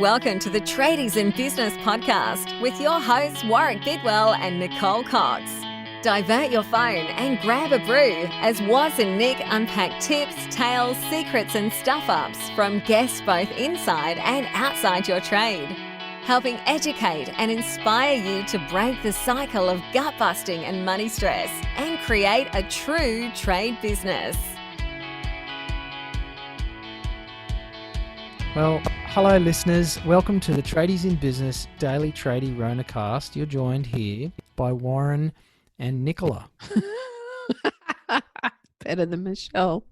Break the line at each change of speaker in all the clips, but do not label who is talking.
Welcome to the Tradies in Business podcast with your hosts Warwick Bidwell and Nicole Cox. Divert your phone and grab a brew as Waz and Nick unpack tips, tales, secrets and stuff-ups from guests both inside and outside your trade, helping educate and inspire you to break the cycle of gut-busting and money stress and create a true trade business.
Well, hello listeners. Welcome to the Tradies in Business Daily TradieRonaCast. You're joined here by Warren and Nicola.
Better than Michelle.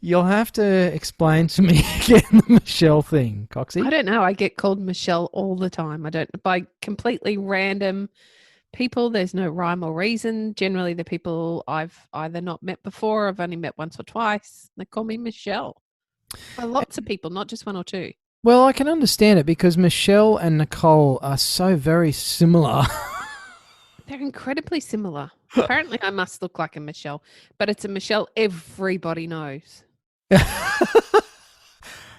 You'll have to explain to me again the Michelle thing, Coxie.
I don't know. I get called Michelle all the time. By completely random people. There's no rhyme or reason. Generally, the people I've either not met before, I've only met once or twice. They call me Michelle. By lots of people, not just one or two.
Well, I can understand it because Michelle and Nicole are so very similar.
They're incredibly similar. Apparently, I must look like a Michelle, but it's a Michelle everybody knows.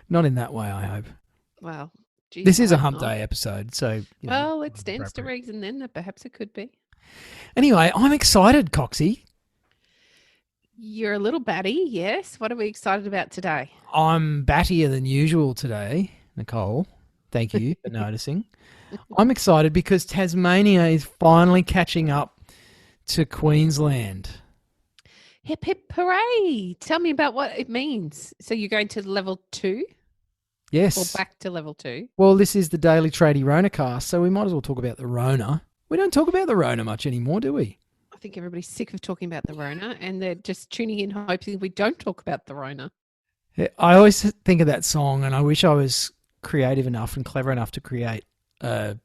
Not in that way, I hope.
Well, geez,
this is
I
a
hope
hump
not.
day episode, so...
Well, it stands to reason then that perhaps it could be.
Anyway, I'm excited, Coxie.
You're a little batty, yes. What are we excited about today?
I'm battier than usual today, Nicole. Thank you for noticing. I'm excited because Tasmania is finally catching up to Queensland.
Hip, hip, hooray. Tell me about what it means. So you're going to level 2?
Yes.
Or back to level 2?
Well, this is the Daily TradieRonaCast, so we might as well talk about the Rona. We don't talk about the Rona much anymore, do we?
I think everybody's sick of talking about the Rona and they're just tuning in hoping we don't talk about the Rona.
Yeah, I always think of that song and I wish I was creative enough and clever enough to create a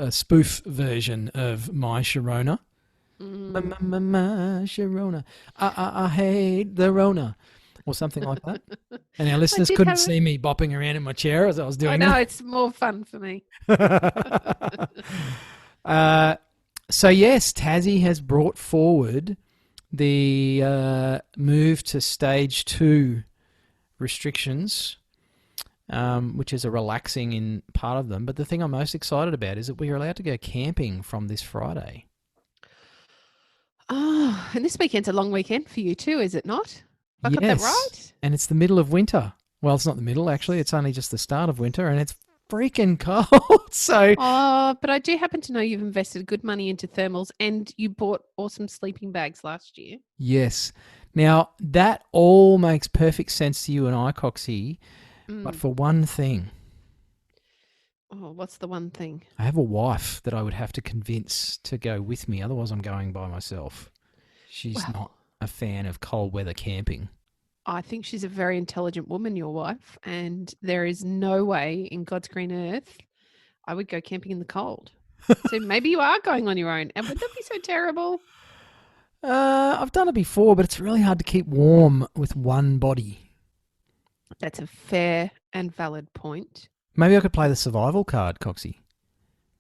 spoof version of My Sharona. My Sharona. I hate the Rona. Or something like that. And our listeners couldn't see me bopping around in my chair as I was doing
it. I know,
it.
it's more fun for me.
So yes, Tassie has brought forward the move to stage 2 restrictions, which is a relaxing in part of them. But the thing I'm most excited about is that we are allowed to go camping from this Friday.
Oh, and this weekend's a long weekend for you too, is it not? I got that right?
And it's the middle of winter. Well, it's not the middle, actually. It's only just the start of winter, and it's freaking cold. So,
but I do happen to know you've invested good money into thermals and you bought awesome sleeping bags last year.
Yes. Now, that all makes perfect sense to you and I, Coxie, but for one thing.
Oh, what's the one thing?
I have a wife that I would have to convince to go with me. Otherwise, I'm going by myself. She's not a fan of cold weather camping.
I think she's a very intelligent woman, your wife, and there is no way in God's green earth I would go camping in the cold. So maybe you are going on your own. And would that be so terrible?
I've done it before, but it's really hard to keep warm with one body.
That's a fair and valid point.
Maybe I could play the survival card, Coxie.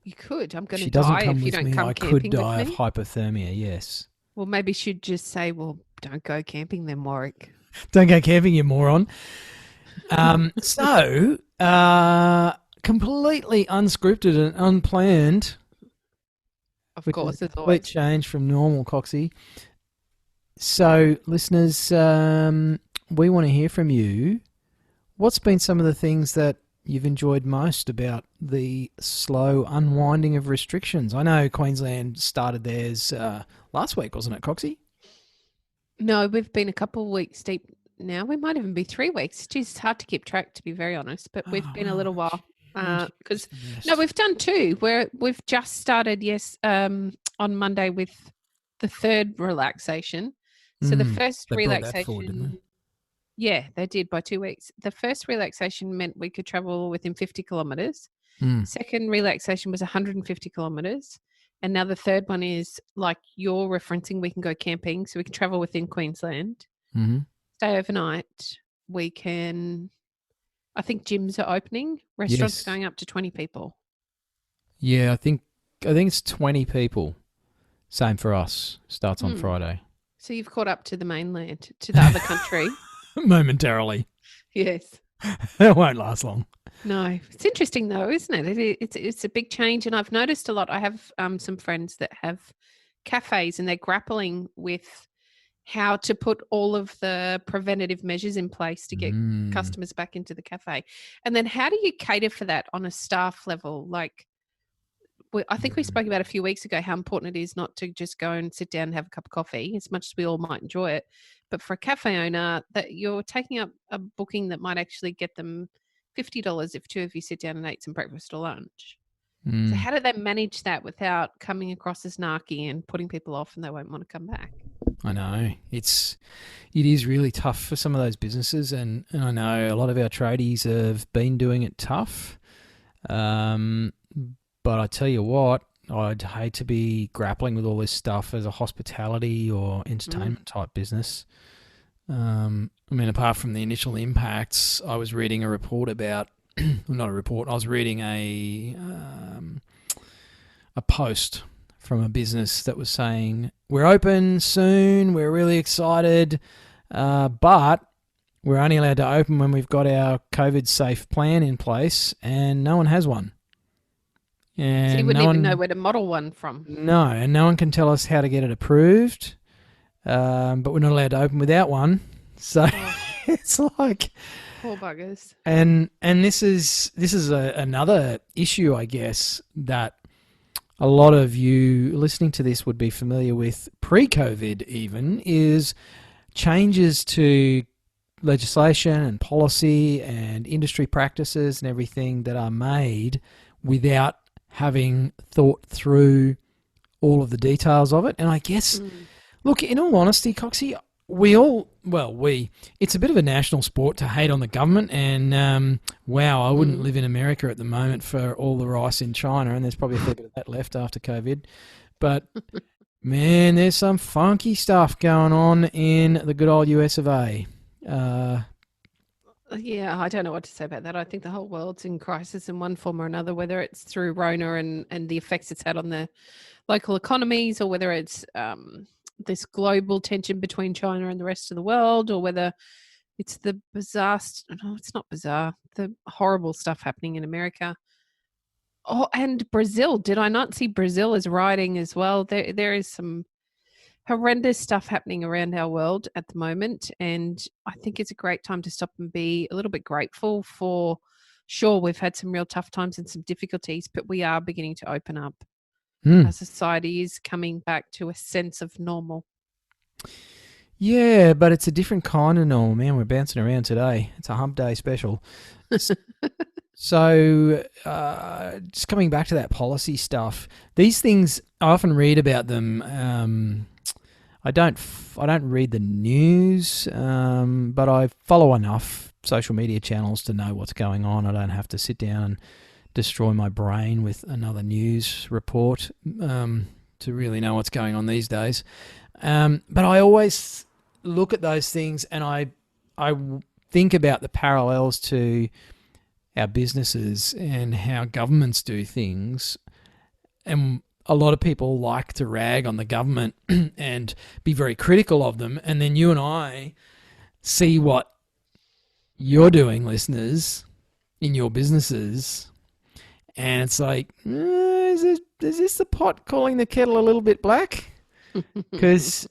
You could. I'm going
She
to
doesn't
die
come
if you
with
don't
me.
come
I
camping
could die
with
of
me.
hypothermia, yes.
Well, maybe she'd just say, well, don't go camping then, Warwick.
Don't go camping, you moron. Completely unscripted and unplanned.
Of course,
a
it's
complete
always
change from normal, Coxie. So, listeners, we want to hear from you. What's been some of the things that you've enjoyed most about the slow unwinding of restrictions? I know Queensland started theirs last week, wasn't it, Coxie?
No, we've been a couple of weeks deep now. We might even be 3 weeks. It's hard to keep track, to be very honest, but we've been a little while. Because we've done 2 where we've just started, on Monday with the 3rd relaxation. So the first
they brought that
relaxation,
forward, didn't they?
Yeah, they did by 2 weeks. The first relaxation meant we could travel within 50 kilometres. Second relaxation was 150 kilometres. And now the third one is like you're referencing, we can go camping. So we can travel within Queensland, stay overnight. We can, I think gyms are opening, restaurants going up to 20 people.
Yeah, I think it's 20 people. Same for us. Starts on Friday.
So you've caught up to the mainland, to the other country.
Momentarily.
Yes.
It won't last long.
No, it's interesting though, isn't it? It's a big change, and I've noticed a lot. I have some friends that have cafes, and they're grappling with how to put all of the preventative measures in place to get customers back into the cafe, and then how do you cater for that on a staff level? Like, I think we spoke about a few weeks ago how important it is not to just go and sit down and have a cup of coffee, as much as we all might enjoy it, but for a cafe owner, that you're taking up a booking that might actually get them $50 if two of you sit down and ate some breakfast or lunch. So how do they manage that without coming across as narky and putting people off and they won't want to come back?
I know. It is really tough for some of those businesses, and I know a lot of our tradies have been doing it tough. But I tell you what, I'd hate to be grappling with all this stuff as a hospitality or entertainment type business. I mean, apart from the initial impacts, I was reading a report about, well, not a report, I was reading a post from a business that was saying, we're open soon, we're really excited, but we're only allowed to open when we've got our COVID-safe plan in place, and no one has one. And
so you wouldn't even know where to model one from.
No, and no one can tell us how to get it approved, but we're not allowed to open without one. So it's like...
Poor buggers.
And this is another issue, I guess, that a lot of you listening to this would be familiar with pre-COVID even, is changes to legislation and policy and industry practices and everything that are made without having thought through all of the details of it. And I guess, look, in all honesty, Coxie, it's a bit of a national sport to hate on the government, and wow, I wouldn't live in America at the moment for all the rice in China, and there's probably a fair bit of that left after COVID. But man, there's some funky stuff going on in the good old US of A.
Yeah, I don't know what to say about that. I think the whole world's in crisis in one form or another, whether it's through Rona and the effects it's had on the local economies, or whether it's this global tension between China and the rest of the world, or whether it's the bizarre, no, it's not bizarre, the horrible stuff happening in America. Oh, and Brazil. Did I not see Brazil is rioting as well? There is some horrendous stuff happening around our world at the moment, and I think it's a great time to stop and be a little bit grateful for, sure, we've had some real tough times and some difficulties, but we are beginning to open up. Our society is coming back to a sense of normal.
Yeah, but it's a different kind of normal, man. We're bouncing around today. It's a hump day special. So just coming back to that policy stuff, these things, I often read about them. I don't read the news, but I follow enough social media channels to know what's going on. I don't have to sit down and destroy my brain with another news report to really know what's going on these days. But I always look at those things and I think about the parallels to our businesses and how governments do things. And a lot of people like to rag on the government and be very critical of them. And then you and I see what you're doing, listeners, in your businesses. And it's like, is this the pot calling the kettle a little bit black? Because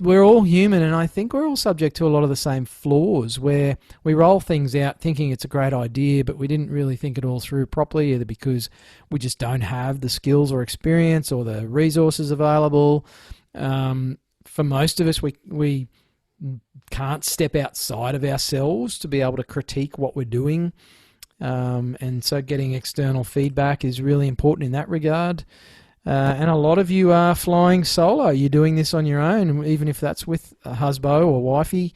we're all human, and I think we're all subject to a lot of the same flaws where we roll things out thinking it's a great idea, but we didn't really think it all through properly, either because we just don't have the skills or experience or the resources available. For most of us, we can't step outside of ourselves to be able to critique what we're doing. And so getting external feedback is really important in that regard. And a lot of you are flying solo. You're doing this on your own, even if that's with a husband or wifey.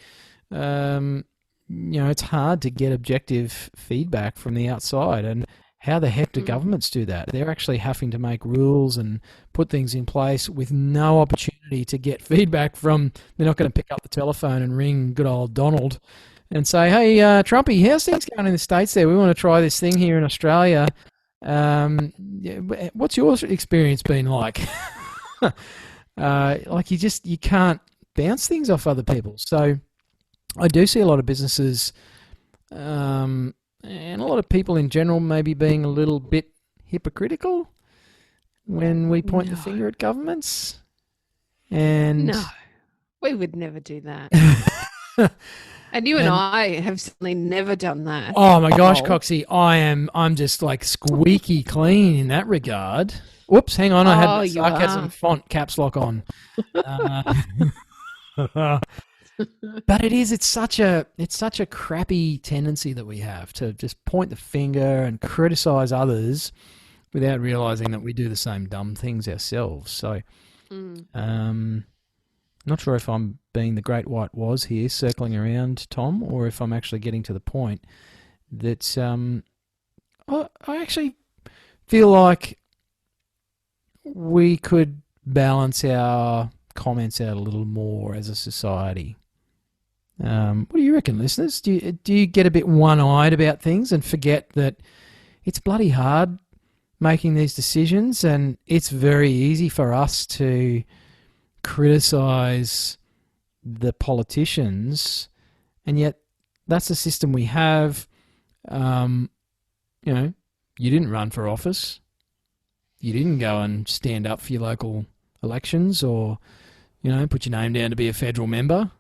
It's hard to get objective feedback from the outside. And how the heck do governments do that? They're actually having to make rules and put things in place with no opportunity to get feedback from. They're not going to pick up the telephone and ring good old Donald and say, hey, Trumpy, how's things going in the States there? We want to try this thing here in Australia. What's your experience been like? You can't bounce things off other people. So I do see a lot of businesses and a lot of people in general maybe being a little bit hypocritical when we point the finger at governments. And
no, we would never do that. And you and I have certainly never done that.
Oh my gosh, Coxie, I'm just like squeaky clean in that regard. Whoops, hang on, I had my sarcasm font caps lock on. But it's such a crappy tendency that we have to just point the finger and criticize others without realizing that we do the same dumb things ourselves. So, not sure if I'm being the great white was here, circling around, Tom, or if I'm actually getting to the point that I actually feel like we could balance our comments out a little more as a society. What do you reckon, listeners? Do you get a bit one-eyed about things and forget that it's bloody hard making these decisions, and it's very easy for us to criticize the politicians, and yet that's the system we have. You didn't run for office. You didn't go and stand up for your local elections or, put your name down to be a federal member.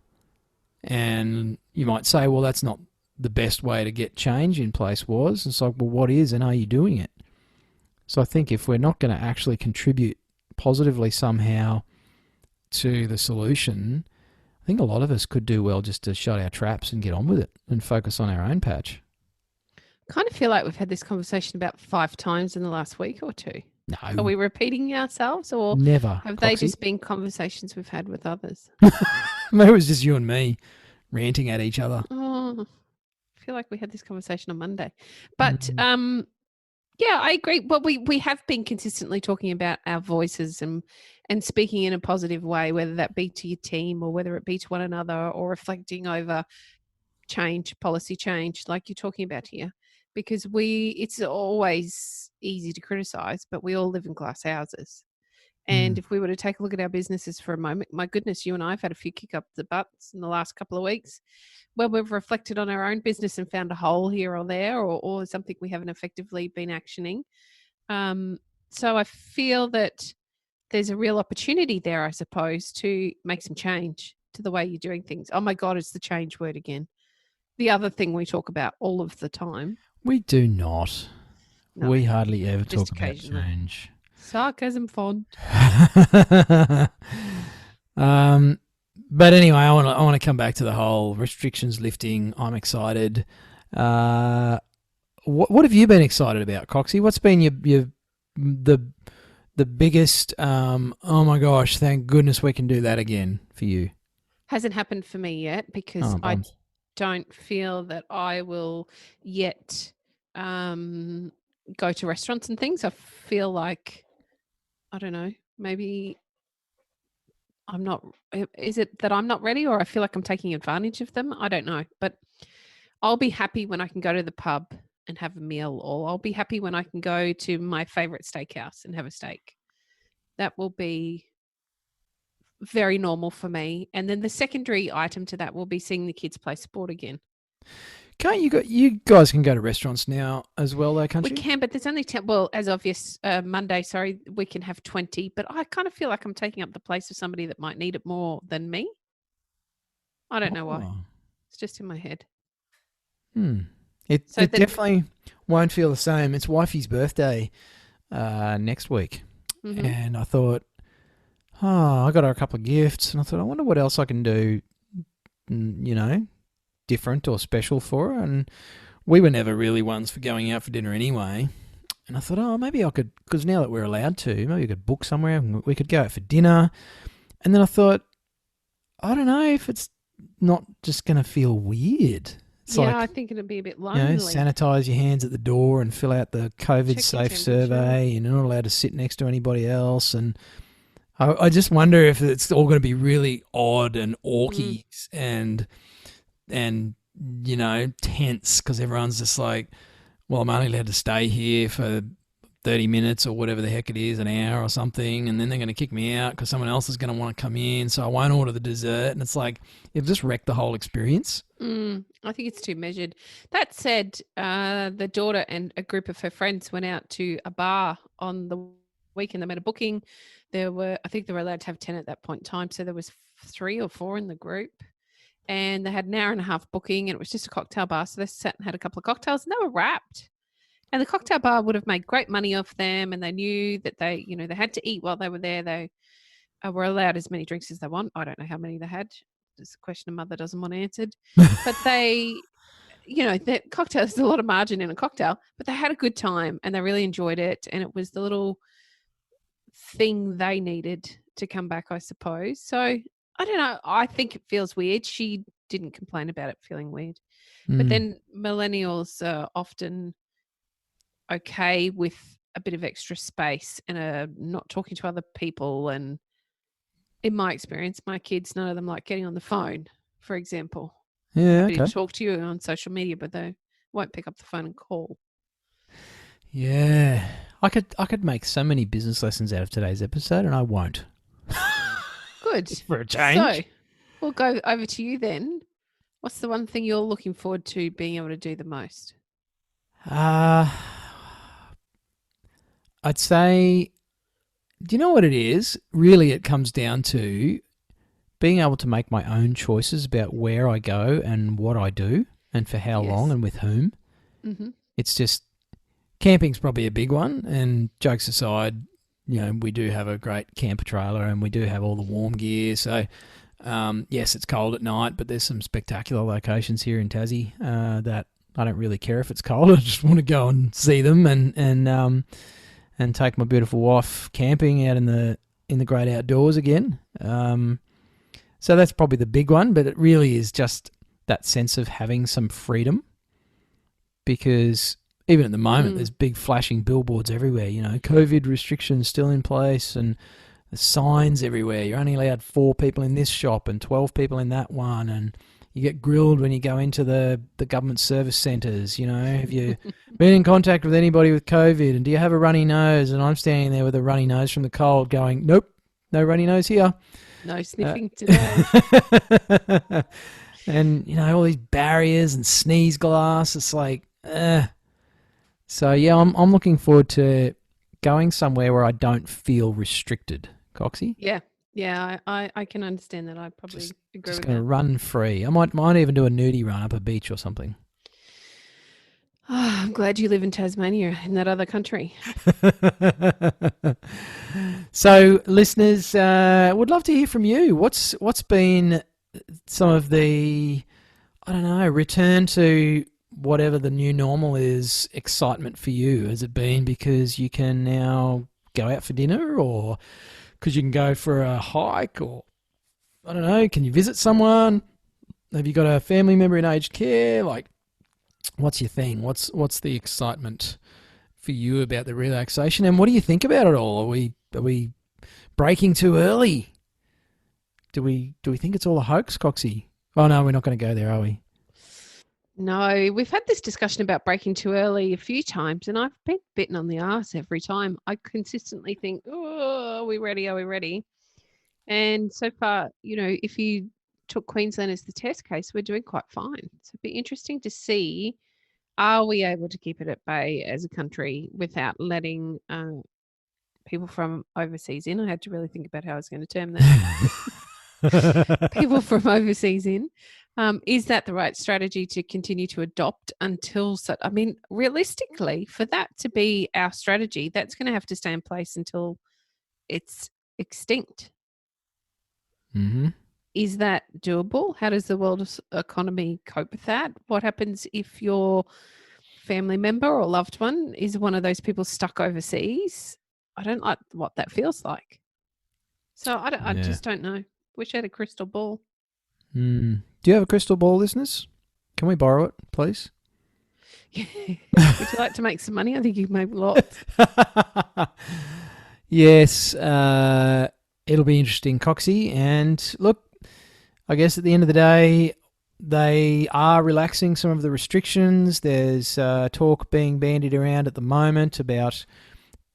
And you might say, well, that's not the best way to get change in place was. It's like, well, what is, and are you doing it? So I think if we're not going to actually contribute positively somehow to the solution, I think a lot of us could do well just to shut our traps and get on with it and focus on our own patch.
Kind of feel like we've had this conversation about 5 times in the last week or two.
No.
Are we repeating ourselves, or
never?
Have they just been conversations we've had with others?
Maybe it was just you and me ranting at each other.
Oh, I feel like we had this conversation on Monday. But yeah, I agree. Well, we have been consistently talking about our voices and speaking in a positive way, whether that be to your team or whether it be to one another, or reflecting over policy change, like you're talking about here. Because it's always easy to criticize, but we all live in glass houses. And if we were to take a look at our businesses for a moment, my goodness, you and I have had a few kick up the butts in the last couple of weeks where we've reflected on our own business and found a hole here or there, or something we haven't effectively been actioning. So I feel that there's a real opportunity there, I suppose, to make some change to the way you're doing things. Oh my God, it's the change word again. The other thing we talk about all of the time.
We do not. No, we hardly ever talk about change.
Sarcasm font.
But anyway, I want to come back to the whole restrictions lifting. I'm excited. What have you been excited about, Coxie? What's been the biggest? Oh my gosh! Thank goodness we can do that again for you.
Hasn't happened for me yet because I don't feel that I will yet go to restaurants and things. I feel like, I don't know, maybe I'm not, is it that I'm not ready, or I feel like I'm taking advantage of them? I don't know, but I'll be happy when I can go to the pub and have a meal, or I'll be happy when I can go to my favorite steakhouse and have a steak. That will be very normal for me. And then the secondary item to that will be seeing the kids play sport again.
Can't you guys can go to restaurants now as well, though, can't you?
We can, but there's only 10. Well, as of Monday, we can have 20. But I kind of feel like I'm taking up the place of somebody that might need it more than me. I don't know why. It's just in my head.
It definitely won't feel the same. It's wifey's birthday next week. Mm-hmm. And I thought, I got her a couple of gifts. And I thought, I wonder what else I can do, different or special for her. And we were never really ones for going out for dinner anyway. And I thought, maybe I could, because now that we're allowed to, maybe we could book somewhere and we could go out for dinner. And then I thought, I don't know if it's not just going to feel weird. It's
I think it'd be a bit lonely.
Sanitize your hands at the door and fill out the COVID safe survey. You're not allowed to sit next to anybody else. And I just wonder if it's all going to be really odd and awky and tense, because everyone's just like, well, I'm only allowed to stay here for 30 minutes or whatever the heck it is, an hour or something, and then they're going to kick me out because someone else is going to want to come in, so I won't order the dessert. And it's like, it'll just wreck the whole experience.
I think it's too measured. That said, the daughter and a group of her friends went out to a bar on the weekend. They made a booking. I think they were allowed to have 10 at that point in time. So there was 3 or 4 in the group. And they had an hour and a half booking, and it was just a cocktail bar. So they sat and had a couple of cocktails, and they were wrapped. And the cocktail bar would have made great money off them, and they knew that they had to eat while they were there. They were allowed as many drinks as they want. I don't know how many they had. It's a question a mother doesn't want answered. But they, the cocktail, there's a lot of margin in a cocktail, but they had a good time and they really enjoyed it. And it was the little thing they needed to come back, I suppose. So I don't know. I think it feels weird. She didn't complain about it feeling weird. But then millennials are often okay with a bit of extra space and not talking to other people. And in my experience, my kids, none of them like getting on the phone, for example.
Yeah,
Happy
okay.
to talk to you on social media, but they won't pick up the phone and call.
Yeah. I could make so many business lessons out of today's episode, and I won't.
Good.
For a change.
So we'll go over to you then. What's the one thing you're looking forward to being able to do the most?
I'd say, do you know what it is? Really, it comes down to being able to make my own choices about where I go and what I do and for how long and with whom.
Mm-hmm.
It's just, camping's probably a big one. And jokes aside, we do have a great camper trailer and we do have all the warm gear. So, yes, it's cold at night, but there's some spectacular locations here in Tassie that I don't really care if it's cold. I just want to go and see them and take my beautiful wife camping out in the great outdoors again. So that's probably the big one, but it really is just that sense of having some freedom, because even at the moment there's big flashing billboards everywhere, COVID restrictions still in place and the signs everywhere. You're only allowed 4 people in this shop and 12 people in that one, and you get grilled when you go into the government service centres. Have you been in contact with anybody with COVID, and do you have a runny nose? And I'm standing there with a runny nose from the cold going, nope, no runny nose here.
No sniffing today.
And, all these barriers and sneeze glass. It's like, So, yeah, I'm looking forward to going somewhere where I don't feel restricted, Coxie.
Yeah. Yeah, I can understand that. I probably agree with that.
Just going to run free. I might even do a nudie run up a beach or something.
Oh, I'm glad you live in Tasmania, in that other country.
So, listeners, would love to hear from you. What's been some of the, return to whatever the new normal is, excitement for you? Has it been because you can now go out for dinner, or because you can go for a hike, or I don't know, can you visit someone? Have you got a family member in aged care? Like, what's your thing? What's the excitement for you about the relaxation, and what do you think about it all? Are we breaking too early? Do we think it's all a hoax, Coxie? Oh no, we're not going to go there, are we?
No, we've had this discussion about breaking too early a few times, and I've been bitten on the arse every time. I consistently think, oh, are we ready? Are we ready? And so far, if you took Queensland as the test case, we're doing quite fine. So it'd be interesting to see, are we able to keep it at bay as a country without letting people from overseas in? I had to really think about how I was going to term that. People from overseas in. Is that the right strategy to continue to adopt until realistically, for that to be our strategy, that's going to have to stay in place until it's extinct.
Mm-hmm.
Is that doable? How does the world economy cope with that? What happens if your family member or loved one is one of those people stuck overseas? I don't like what that feels like. So I just don't know. Wish I had a crystal ball.
Do you have a crystal ball, listeners? Can we borrow it, please?
Yeah. Would you like to make some money? I think you can make lots.
Yes, it'll be interesting, Coxie. And look, I guess at the end of the day, they are relaxing some of the restrictions. There's talk being bandied around at the moment about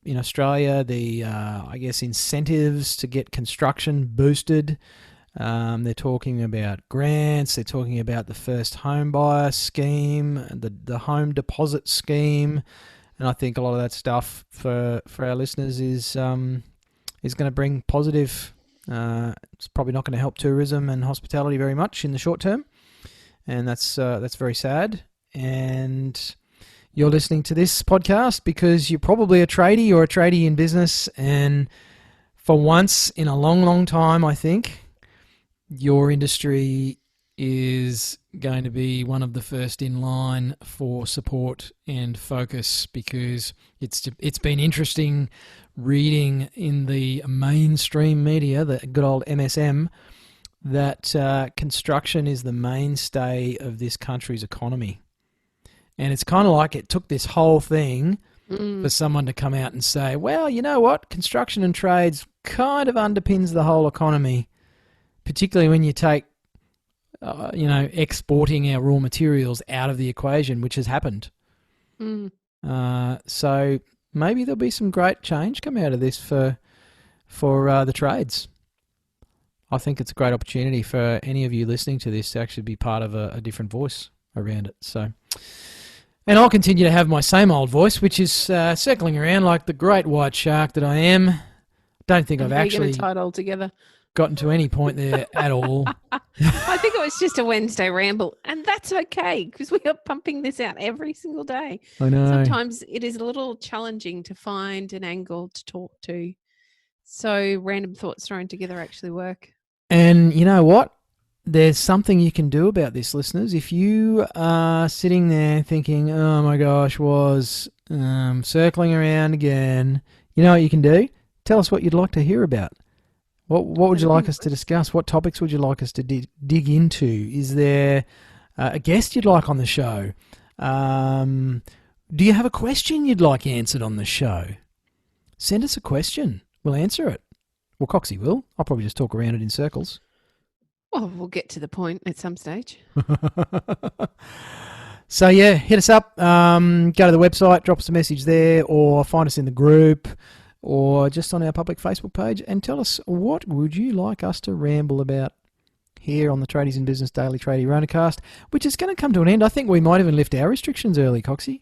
in Australia, the I guess incentives to get construction boosted. They're talking about grants. They're talking about the first home buyer scheme, the home deposit scheme, and I think a lot of that stuff for our listeners is going to bring positive. It's probably not going to help tourism and hospitality very much in the short term, and that's very sad. And you're listening to this podcast because you're probably a tradie or a tradie in business, and for once in a long, long time, I think your industry is going to be one of the first in line for support and focus, because it's been interesting reading in the mainstream media, the good old MSM, that construction is the mainstay of this country's economy. And it's kind of like it took this whole thing for someone to come out and say, well, you know what, construction and trades kind of underpins the whole economy, particularly when you take, exporting our raw materials out of the equation, which has happened. So maybe there'll be some great change come out of this for the trades. I think it's a great opportunity for any of you listening to this to actually be part of a different voice around it. So, and I'll continue to have my same old voice, which is circling around like the great white shark that I am. Don't think I've actually
tied all together.
Gotten to any point there at all.
I think it was just a Wednesday ramble, and that's okay because we are pumping this out every single day.
I know.
Sometimes it is a little challenging to find an angle to talk to, so random thoughts thrown together actually work.
And you know what? There's something you can do about this, listeners. If you are sitting there thinking, oh my gosh, was circling around again, you know what you can do? Tell us what you'd like to hear about. What would you like us to discuss? What topics would you like us to dig into? Is there a guest you'd like on the show? Do you have a question you'd like answered on the show? Send us a question. We'll answer it. Well, Coxie will. I'll probably just talk around it in circles.
Well, we'll get to the point at some stage.
So, yeah, hit us up. Go to the website, drop us a message there, or find us in the group, or just on our public Facebook page, and tell us what would you like us to ramble about here on the Tradies in Business Daily TradieRonaCast, which is going to come to an end. I think we might even lift our restrictions early, Coxie.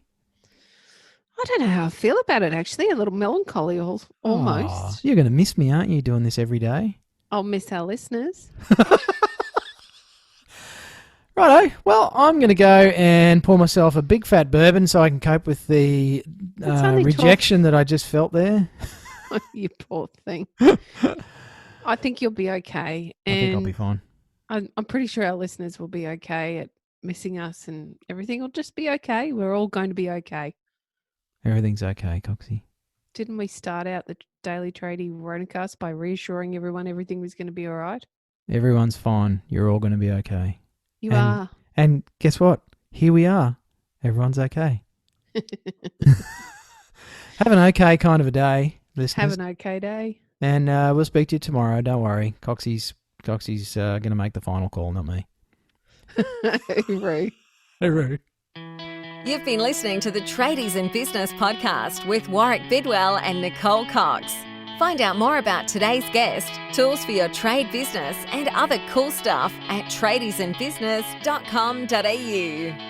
I don't know how I feel about it, actually. A little melancholy almost.
Oh, you're going to miss me, aren't you, doing this every day?
I'll miss our listeners.
Righto. Well, I'm going to go and pour myself a big fat bourbon so I can cope with the rejection that I just felt there.
You poor thing. I think you'll be okay.
I think I'll be fine.
I'm pretty sure our listeners will be okay at missing us, and everything will just be okay. We're all going to be okay.
Everything's okay, Coxie.
Didn't we start out the Daily TradieRonaCast by reassuring everyone everything was going to be all right? Everyone's
fine. You're all going to be okay.
You are.
And guess what? Here we are. Everyone's okay. Have an okay kind of a day, listeners.
Have an okay day.
And we'll speak to you tomorrow. Don't worry. Coxie's going to make the final call, not me.
Hooroo.
Hooroo.
You've been listening to the Tradies in Business podcast with Warwick Bidwell and Nicole Cox. Find out more about today's guest, tools for your trade business, and other cool stuff at tradiesinbusiness.com.au.